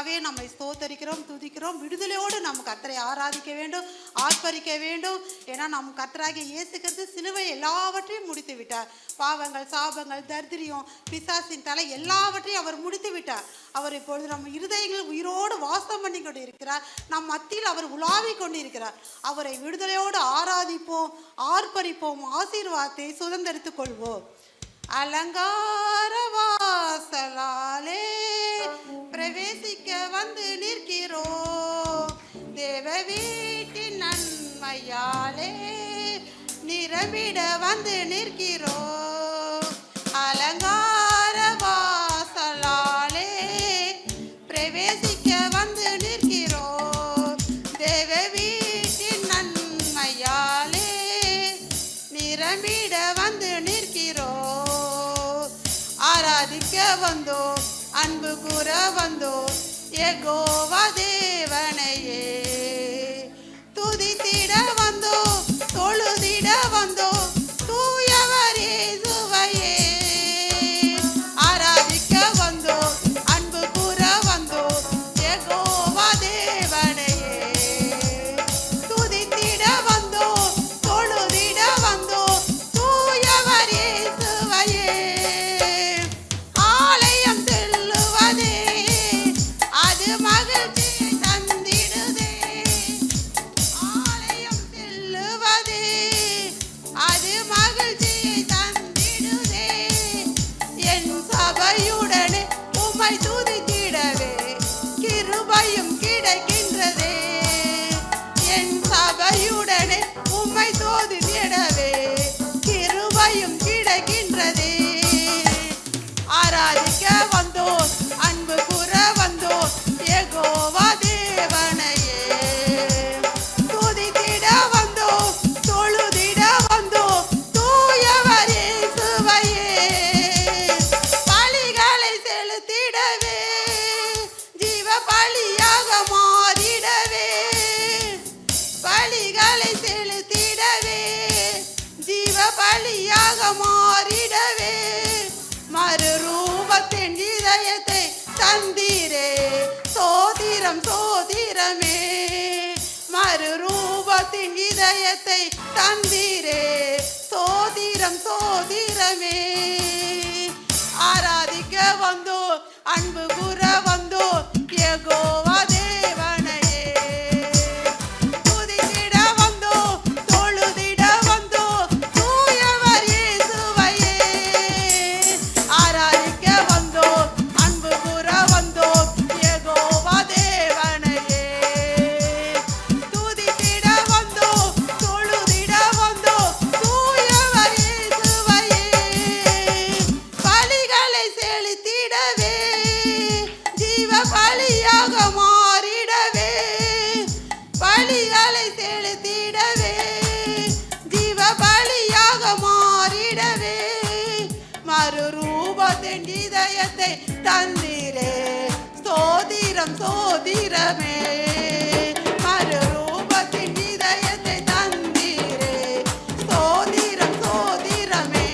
கர்த்தாவே நம்மை ஸ்தோத்தரிக்கிறோம், துதிக்கிறோம். விடுதலையோடு நம்ம கர்த்தரை ஆராதிக்க வேண்டும், ஆர்ப்பரிக்க வேண்டும். ஏன்னா நம் கர்த்தராகிய இயேசு கிறிஸ்து சிலுவை எல்லாவற்றையும் முடித்து விட்டார். பாவங்கள், சாபங்கள், தரித்திரியம், பிசாசின் தலை எல்லாவற்றையும் அவர் முடித்து விட்டார். அவர் இப்பொழுது நம்ம இருதயங்கள் உயிரோடு வாசம் பண்ணி கொண்டு இருக்கிறார். நம் மத்தியில் அவர் உலாவி கொண்டு இருக்கிறார். அவரை விடுதலையோடு ஆராதிப்போம், ஆர்ப்பரிப்போம், ஆசீர்வாதத்தை சுதந்திரித்துக் கொள்வோம். அலங்கார வாசலாலே பிரவேசிக்க வந்து நிற்கிறோம். தேவ வீட்டின் நன்மையாலே நிரம்பிட வந்து நிற்கிறோம். அலங்கார வாசலாலே பிரவேசிக்க வந்து நிற்கிறோம். தேவ வீட்டின் நன்மையாலே நிரம்பிட வந்து நிற்கிறோம். ஆராதிக்க வந்தோ, அன்பு கூற வந்தோ, யெகோவா தேவனையே. துதித்திட வந்தோ, தொழுதிட வந்தோ, தூயவர் இயேசுவையே. ஆராதிக்க வந்தோ, அன்பு கூற வந்தோ, யெகோவா தேவனையே. துதித்திட வந்தோ, தொழுதிட வந்தோ, தூயவர் இயேசுவையே. ஆலயம் செல்லுவதே அது மகிழ்ச்சியை தந்திடுதே. ஆலயம் செல்லுவதே அது மகிழ்ச்சியை தந்திடுதே. என் சபையுடனே உம்மை துதித்திடவே கிருபையும் கிடைக்கின்றதே. என் சபையுடனே உம்மை துதித்திடவே கிருபையும் கிடைக்கின்றதே. ஆராதிக்க வந்தோ, அன்பு கூற வந்தோ, யெகோவா தேவனையே. துதித்திட வந்தோ, தொழுதிட வந்தோ, தூயவர் இயேசுவையே. பலிகளை செலுத்திடவே ஜீவ பலியாக மாறிடவே. பலிகளை செலுத்திடவே ஜீவ பலியாக மாறிடவே. மறுரூபத்தின் இதயத்தை தந்தீரே, சோதிரம் சோதிரமே. மறுரூபத்தின் இதயத்தை தந்தீரே, சோதிரம் சோதிரமே. ஆராதிக்க வந்தோ, அன்பு கூற வந்தோ, யெகோவா தேவனையே. துதித்திட வந்தோ, தொழுதிட வந்தோ, தூயவர் இயேசுவையே. ஆராதிக்க வந்தோ, அன்பு கூற வந்தோ, யெகோவா தேவனையே. துதித்திட வந்தோ, தொழுதிட வந்தோ, தூயவர் இயேசுவையே. பலிகளை செலுத்திடவே ஜீவ பலியாக மாறிடவே. பலிகளை செலுத்திடவே ஜீவ பலியாக மாறிடவே. மறுரூபத்தின் இதயத்தை தந்தீரே, சோதிரம் சோதிரமே. மறுரூபத்தின் இதயத்தை தந்தீரே, சோதிரம் சோதிரமே.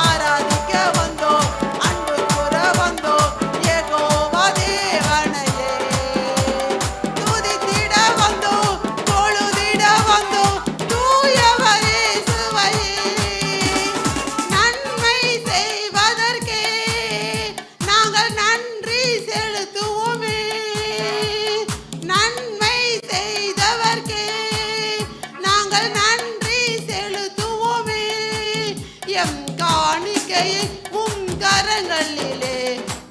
ஆராதிக்க வந்தோ, அன்பு கூற வந்தோ, யெகோவா தேவனையே. துதித்திட வந்தோ, தொழுதிட வந்தோ, தூயவர் இயேசுவையே. நன்மை செய்வதற்கே நாங்கள் நன்றி செலுத்துவோமே. நன்மை செய்தவர்க்கே நாங்கள் நன்றி செலுத்துவோமே. எம் காணிக்கையை உம் கரங்களிலே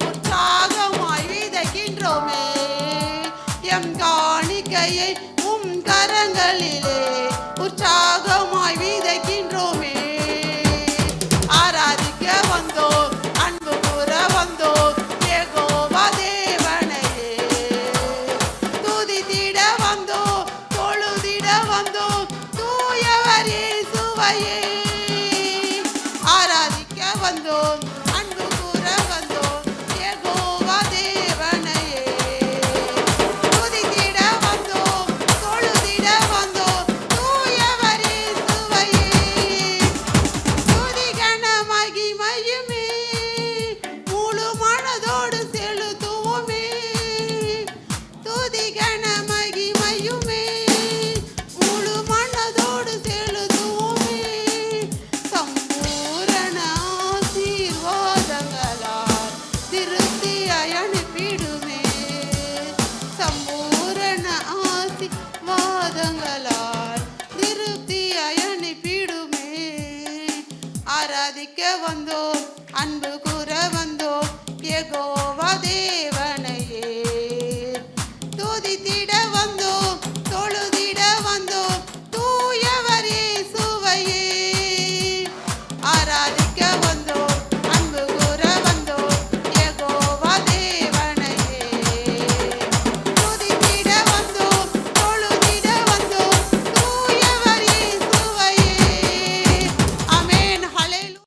உற்சாகமாய் விதைக்கின்றோமே. எம் காணிக்கையை உம் கரங்களிலே உற்சாகமாய் விதைக்கின்றோமே. ஆராதிக்க வந்தோ, அன்பு கூற வந்தோ, யெகோவா தேவனையே. துதித்திட வந்தோ, தொழுதிட வந்தோ, தூயவர் இயேசுவையே. ஆராதிக்க வந்தோ, அன்பு கூற வந்தோ, யெகோவா தேவனையே. துதித்திட வந்தோ, தொழுதிட வந்தோ, தூயவர் இயேசுவையே. துதிகன மகிமையுமே முழு மனதோடு செலுத்துவோமே. வாதங்களால் திருப்தியாய் அனுப்பிடுமே. ஆராதிக்க வந்தோம், அன்பு கூற வந்தோம், யெகோவா தேவனையே. துதித்திட வந்தோம், தொழுதிட வந்தோம், தூயவர் இயேசுவையே. ஆராதிக்க வந்தோம், அன்பு கூற வந்தோம், யெகோவா தேவனையே. துதித்திட வந்தோம், தொழுதிட வந்தோம், தூயவர் இயேசுவையே. ஆமென். ஹல்லேலூயா.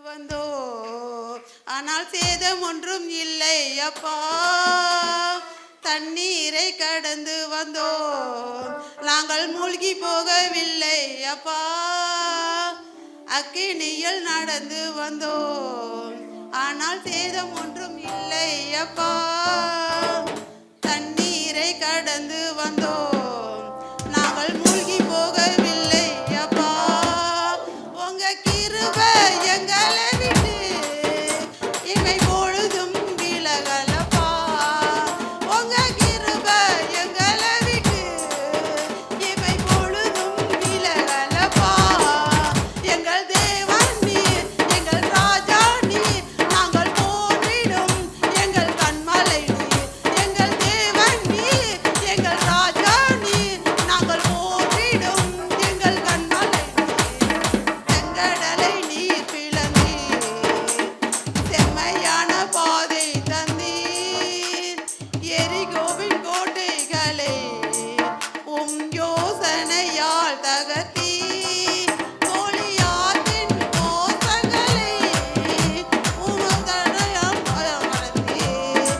வந்தோ ஆனால் சேதம் ஒன்றும் இல்லை அப்பா. தண்ணீரை கடந்து வந்தோ நாங்கள் மூழ்கி போகவில்லை அப்பா. அக்கினியில் நடந்து வந்தோ ஆனால் சேதம் ஒன்றும் இல்லை அப்பா. தண்ணீரை கடந்து வந்தோ நாங்கள் மூழ்கி போகவில்லை அப்பா. உங்க கிருபை எங்களை விட்டு இமை பொழுதும் விலகலப்பா. உங்க கிருபை எங்களை விட்டு இமை பொழுதும் விலகலப்பா. எங்கள் தேவன் நீர், எங்கள் ராஜா நீர், நாங்கள் போற்றிடும் எங்கள் கண்மலை நீர். எங்கள் தேவன் நீர், எங்கள் ராஜா நீர், நாங்கள் போற்றிடும் எங்கள் கண்மலை நீர். செங்கடலை நீர் பிளந்தீர், செம்மையான பாதை தந்தீர். எரிகோவின் கோட்டைகளை உம் யோசனையால் தகர்த்தீர். கோலியாத்தின் கோசங்களை உமதடையால் மறந்தீர்.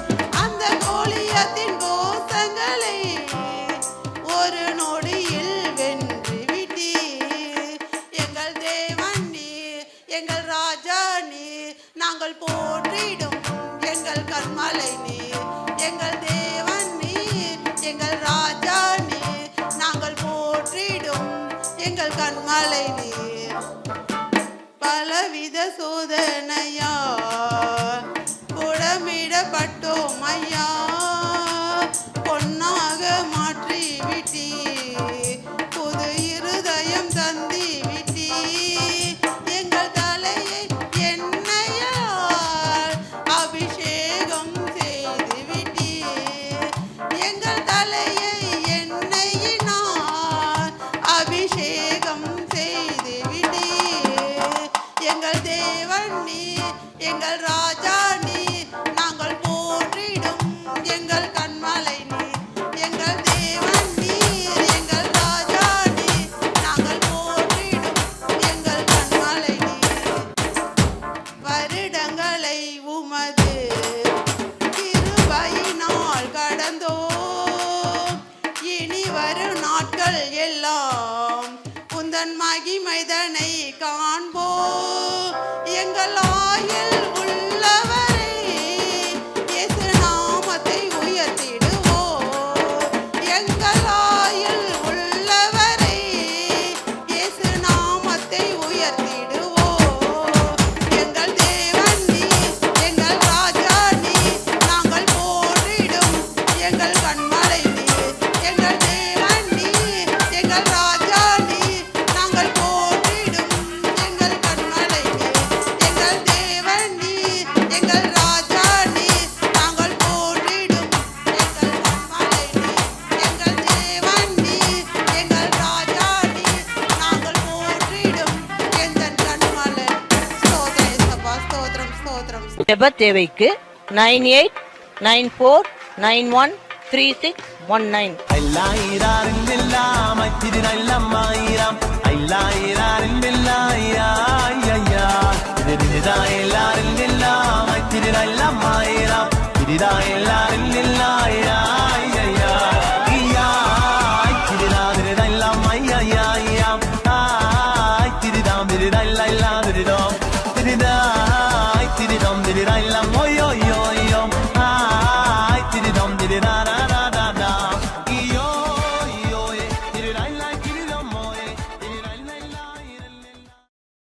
அந்த கோலியாத்தின் கோசங்களை ஒரு நொடியில் வென்று விட்டீர். எங்கள் தேவன் நீர், எங்கள் ராஜா நீர், நாங்கள் போற்றிடும் எங்கள் கண்மலை நீர். எங்கள் தேவன் நீர், எங்கள் ராஜா நீர், நாங்கள் போற்றிடும் எங்கள் கண்மலை நீர். பலவித சோதனையா புடமிடப்பட்டோம் ஐயா. பொன்னாக மாற்றி விட்டீர், புது இருதயம் தந்தி விட்டீர். எங்கள் தலையை எண்ணெயால் அபிஷேகம் செய்து விட்டீர். எங்கள் தலையை எண்ணெயினால் அபிஷேகம் செய்து விட்டீர். எங்கள் தேவன் நீர், எங்கள் ராஜா நீர், நாங்கள் போற்றிடும் எங்கள் கண்மலை நீர். எங்கள் தேவன் நீர், எங்கள் ராஜா நீர், நாங்கள் போற்றிடும் எங்கள் கண்மலை நீர். வருடங்களை உமது கிருபையினால் கடந்தோம். இனி வரும் நாட்கள் எல்லாம் உந்தன் மகிமைதனை காண்போம். எங்கள் ஆயுள் உள்ளவரை இயேசு நாமத்தை உயர்த்திடுவோம். எங்கள் ஆயுள் உள்ளவரை இயேசு நாமத்தை உயர்த்திடுவோம். எங்கள் தேவன் நீர், எங்கள் ராஜா நீர், நாங்கள் போற்றிடும் எங்கள் கண்மலை நீர். எங்கள் தேவன் நீர், எங்கள் ராஜா நீர், நாங்கள் போற்றிடும் எங்கள் கண்மலை நீர். எங்கள் தேவன் நீர், எங்கள் ராஜா நீர், நாங்கள் போற்றிடும் எங்கள் கண்மலை நீர். எங்கள் தேவன் நீர், எங்கள் ராஜா நீர், நாங்கள் போற்றிடும் எங்கள் கண்மலை. ஸ்தோத்திரம் இயேசப்பா, ஸ்தோத்திரம் ஸ்தோத்திரம். ஜெப தேவைக்கு 9894913619. ஐலாயிரம் மத்திரி நல்ல மாயிரம் ஐலாயிரம்